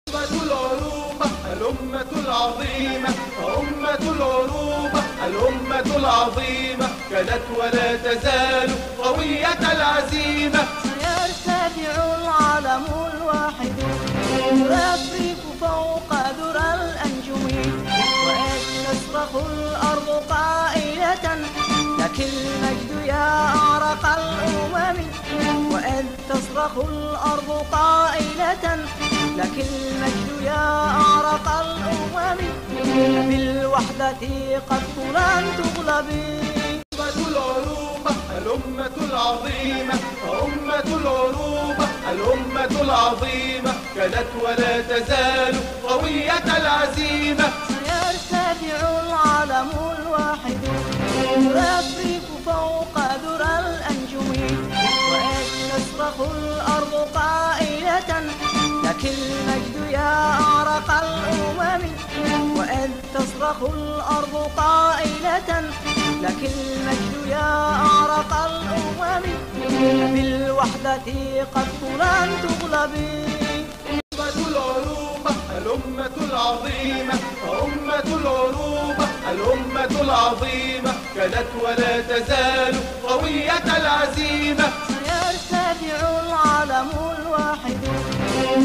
أمة العروبة الأمة العظيمة، أمة العروبة الأمة العظيمة، كانت ولا تزال قوية العزيمة. سيرتفع العلم الواحد يرفرف فوق ذرى الأنجم، وإذ تصرخ الأرض قائلة لك المجد يا أعرق الأمم، وإذ تصرخ الأرض قائلة لك المجد يا أعرق الأمم، بالوحدة قد لن تغلبي. أمة العروبة الأمة العظيمة، أمة العروبة الأمة العظيمة، كانت ولا تزال قوية العزيمة. سيرتفع العلم الواحد يرفرف فوق ذرى الأنجم، وإذ تصرخ الأرض قائلة لك المجد يا أعرق الأمم، وإذ تصرخ الأرض قائلة لك المجد يا أعرق الأمم، بالوحدة قد لن تغلبي. أمة العروبة الأمة العظيمة، أمة العروبة الأمة العظيمة، كانت ولا تزال قوية العزيمة.